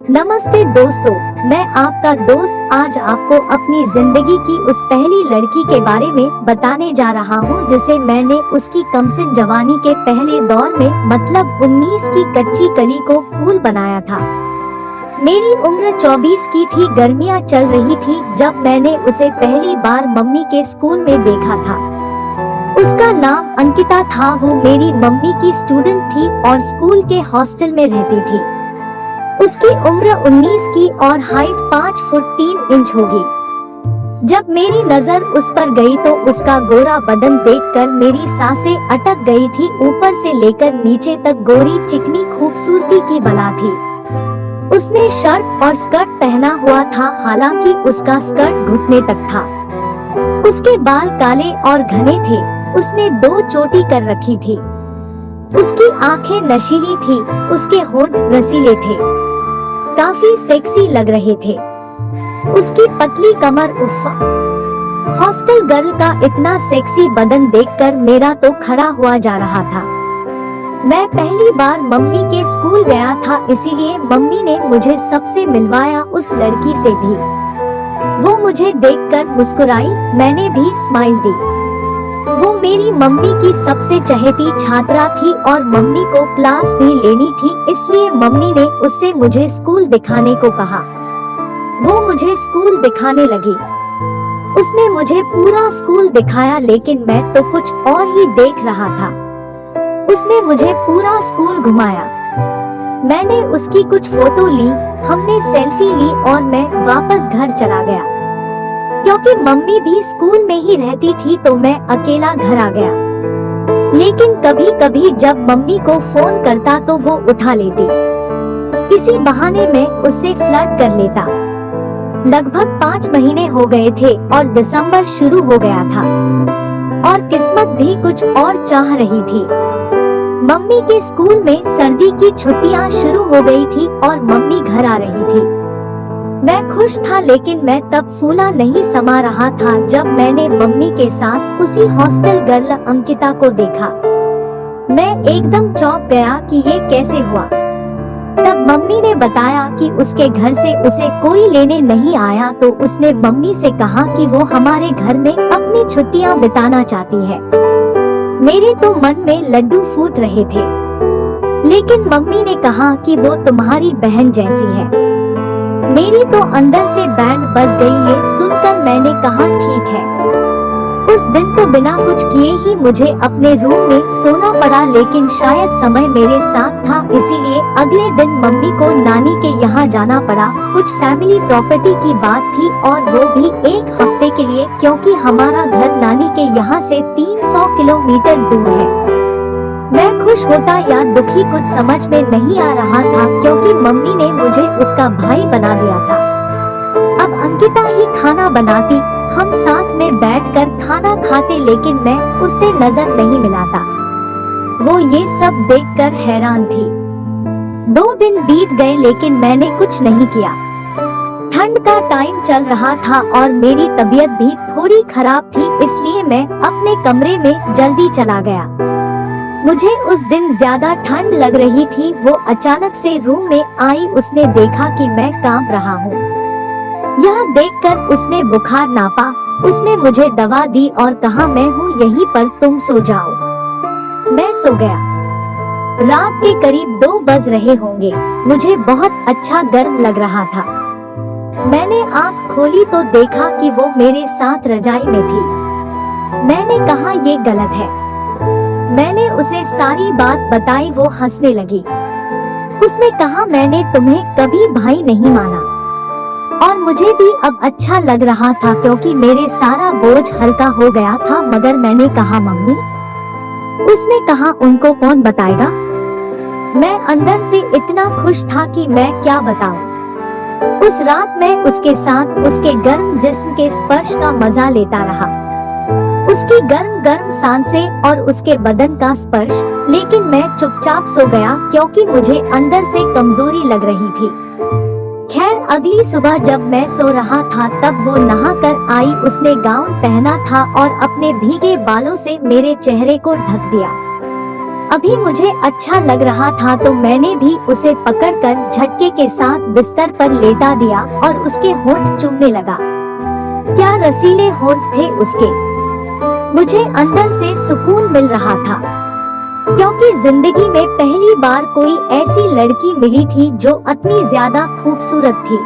नमस्ते दोस्तों, मैं आपका दोस्त आज आपको अपनी जिंदगी की उस पहली लड़की के बारे में बताने जा रहा हूँ जिसे मैंने उसकी कमसिन जवानी के पहले दौर में मतलब 19 की कच्ची कली को फूल बनाया था। मेरी उम्र 24 की थी, गर्मियाँ चल रही थी जब मैंने उसे पहली बार मम्मी के स्कूल में देखा था। उसका नाम अंकिता था। वो मेरी मम्मी की स्टूडेंट थी और स्कूल के हॉस्टल में रहती थी। उसकी उम्र 19 की और हाइट 5 फुट 3 इंच होगी। जब मेरी नजर उस पर गई तो उसका गोरा बदन देखकर मेरी सांसें अटक गई थी। ऊपर से लेकर नीचे तक गोरी चिकनी खूबसूरती की बला थी। उसने शर्ट और स्कर्ट पहना हुआ था, हालांकि उसका स्कर्ट घुटने तक था। उसके बाल काले और घने थे। उसने 2 चोटी कर रखी थी। उसकी आंखें नशीली थी, उसके होंठ रसीले थे, काफी सेक्सी लग रहे थे। उसकी पतली कमर, उफ़्फ़ा। हॉस्टल गर्ल का इतना सेक्सी बदन देखकर मेरा तो खड़ा हुआ जा रहा था। मैं पहली बार मम्मी के स्कूल गया था, इसीलिए मम्मी ने मुझे सबसे मिलवाया उस लड़की से भी। वो मुझे देखकर मुस्कुराई, मैंने भी स्माइल दी। वो मेरी मम्मी की सबसे चहेती छात्रा थी और मम्मी को क्लास भी लेनी थी, इसलिए मम्मी ने उससे मुझे स्कूल दिखाने को कहा। वो मुझे स्कूल दिखाने लगी। उसने मुझे पूरा स्कूल दिखाया, लेकिन मैं तो कुछ और ही देख रहा था। उसने मुझे पूरा स्कूल घुमाया। मैंने उसकी कुछ फोटो ली, हमने सेल्फी ली और मैं वापस घर चला गया। क्योंकि मम्मी भी स्कूल में ही रहती थी तो मैं अकेला घर आ गया। लेकिन कभी कभी जब मम्मी को फोन करता तो वो उठा लेती। इसी बहाने मैं उससे फ्लर्ट कर लेता। लगभग 5 महीने हो गए थे और दिसंबर शुरू हो गया था और किस्मत भी कुछ और चाह रही थी। मम्मी के स्कूल में सर्दी की छुट्टियां शुरू हो गई थी और मम्मी घर आ रही थी। मैं खुश था, लेकिन मैं तब फूला नहीं समा रहा था जब मैंने मम्मी के साथ उसी हॉस्टल गर्ल अंकिता को देखा। मैं एकदम चौंक गया कि ये कैसे हुआ। तब मम्मी ने बताया कि उसके घर से उसे कोई लेने नहीं आया, तो उसने मम्मी से कहा कि वो हमारे घर में अपनी छुट्टियां बिताना चाहती है। मेरे तो मन में लड्डू फूट रहे थे, लेकिन मम्मी ने कहा कि वो तुम्हारी बहन जैसी है। मेरी तो अंदर से बैंड बज गई। ये सुनकर मैंने कहा ठीक है। उस दिन तो बिना कुछ किए ही मुझे अपने रूम में सोना पड़ा, लेकिन शायद समय मेरे साथ था, इसीलिए अगले दिन मम्मी को नानी के यहाँ जाना पड़ा। कुछ फैमिली प्रॉपर्टी की बात थी और वो भी 1 हफ्ते के लिए, क्योंकि हमारा घर नानी के यहाँ से 300 किलोमीटर दूर है। मैं खुश होता या दुखी कुछ समझ में नहीं आ रहा था, क्योंकि मम्मी ने मुझे उसका भाई बना दिया था। अब अंकिता ही खाना बनाती, हम साथ में बैठकर खाना खाते, लेकिन मैं उससे नजर नहीं मिलाता। वो ये सब देखकर हैरान थी। 2 दिन बीत गए, लेकिन मैंने कुछ नहीं किया। ठंड का टाइम चल रहा था और मेरी तबीयत भी थोड़ी खराब थी, इसलिए मैं अपने कमरे में जल्दी चला गया। मुझे उस दिन ज्यादा ठंड लग रही थी। वो अचानक से रूम में आई। उसने देखा कि मैं कांप रहा हूँ। यह देखकर उसने बुखार नापा। उसने मुझे दवा दी और कहा मैं हूँ यहीं पर, तुम सो जाओ। मैं सो गया। रात के करीब 2 बज रहे होंगे। मुझे बहुत अच्छा गर्म लग रहा था। मैंने आँख खोली तो देखा कि वो मेरे साथ रजाई में थी। मैंने कहा ये गलत है। मैंने उसे सारी बात बताई। वो हंसने लगी। उसने कहा मैंने तुम्हें कभी भाई नहीं माना। और मुझे भी अब अच्छा लग रहा था, क्योंकि मेरे सारा बोझ हल्का हो गया था। मगर मैंने कहा मम्मी। उसने कहा उनको कौन बताएगा। मैं अंदर से इतना खुश था कि मैं क्या बताऊं। उस रात मैं उसके साथ उसके गर्म जिस्म के स्पर्श का मजा लेता रहा। उसकी गर्म गर्म सांसें और उसके बदन का स्पर्श, लेकिन मैं चुपचाप सो गया, क्योंकि मुझे अंदर से कमजोरी लग रही थी। खैर अगली सुबह जब मैं सो रहा था तब वो नहाकर आई। उसने गाउन पहना था और अपने भीगे बालों से मेरे चेहरे को ढक दिया। अभी मुझे अच्छा लग रहा था तो मैंने भी उसे पकड़कर झटके के साथ बिस्तर पर लेटा दिया और उसके होंठ चूमने लगा। क्या रसीले होंठ थे उसके। मुझे अंदर से सुकून मिल रहा था, क्योंकि जिंदगी में पहली बार कोई ऐसी लड़की मिली थी जो इतनी ज्यादा खूबसूरत थी।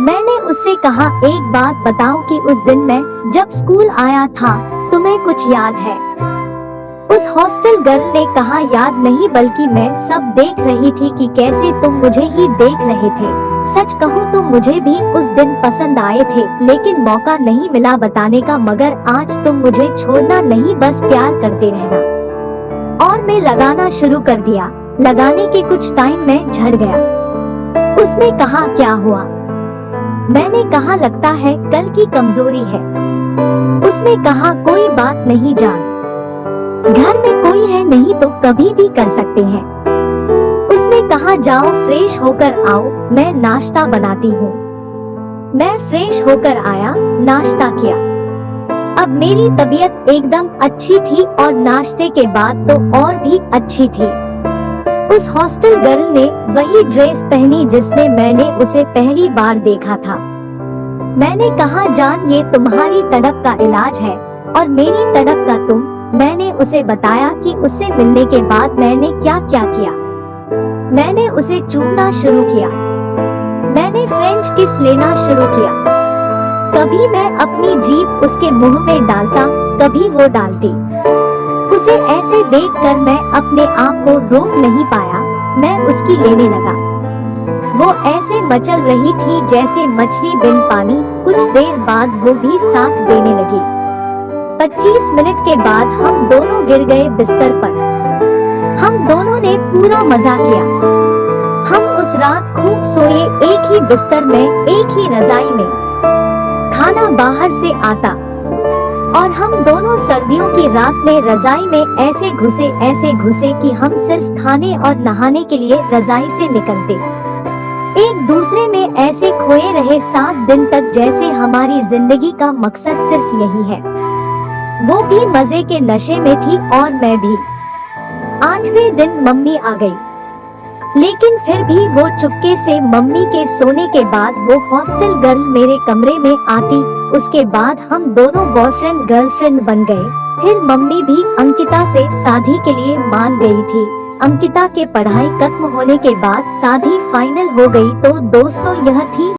मैंने उससे कहा, एक बात बताओ कि उस दिन मैं जब स्कूल आया था तुम्हें कुछ याद है? उस हॉस्टल गर्ल ने कहा, याद नहीं, बल्कि मैं सब देख रही थी कि कैसे तुम मुझे ही देख रहे थे। सच कहूँ तो मुझे भी उस दिन पसंद आए थे, लेकिन मौका नहीं मिला बताने का। मगर आज तुम मुझे छोड़ना नहीं, बस प्यार करते रहना। और मैं लगाना शुरू कर दिया। लगाने के कुछ टाइम में झड़ गया। उसने कहा, क्या हुआ? मैंने कहा, लगता है कल की कमजोरी है। उसने कहा, कोई बात नहीं जान, घर में कोई है नहीं तो कभी भी कर सकते हैं। उसने कहा, जाओ फ्रेश होकर आओ, मैं नाश्ता बनाती हूँ। मैं फ्रेश होकर आया, नाश्ता किया। अब मेरी तबीयत एकदम अच्छी थी और नाश्ते के बाद तो और भी अच्छी थी। उस हॉस्टल गर्ल ने वही ड्रेस पहनी जिसमें मैंने उसे पहली बार देखा था। मैंने कहा, जान, ये तुम्हारी तड़प का इलाज है और मेरी तड़प का तुम। मैंने उसे बताया कि उससे मिलने के बाद मैंने क्या क्या किया। मैंने उसे चूमना शुरू किया। मैंने फ्रेंच किस लेना शुरू किया। कभी मैं अपनी जीभ उसके मुंह में डालता, कभी वो डालती। उसे ऐसे देखकर मैं अपने आप को रोक नहीं पाया। मैं उसकी लेने लगा। वो ऐसे मचल रही थी जैसे मछली बिन पानी। कुछ देर बाद वो भी साथ देने लगी। 25 मिनट के बाद हम दोनों गिर गए बिस्तर पर। हम दोनों ने पूरा मजा किया। हम उस रात खूब सोए, एक ही बिस्तर में, एक ही रजाई में। खाना बाहर से आता और हम दोनों सर्दियों की रात में रजाई में ऐसे घुसे कि हम सिर्फ खाने और नहाने के लिए रजाई से निकलते। एक दूसरे में ऐसे खोए रहे 7 दिन तक जैसे हमारी जिंदगी का मकसद सिर्फ यही है। वो भी मजे के नशे में थी और मैं भी। 8वें दिन मम्मी आ गई, लेकिन फिर भी वो चुपके से मम्मी के सोने के बाद वो हॉस्टल गर्ल मेरे कमरे में आती। उसके बाद हम दोनों बॉयफ्रेंड गर्लफ्रेंड बन गए। फिर मम्मी भी अंकिता से शादी के लिए मान गई थी। अंकिता के पढ़ाई खत्म होने के बाद शादी फाइनल हो गई। तो दोस्तों, यह थी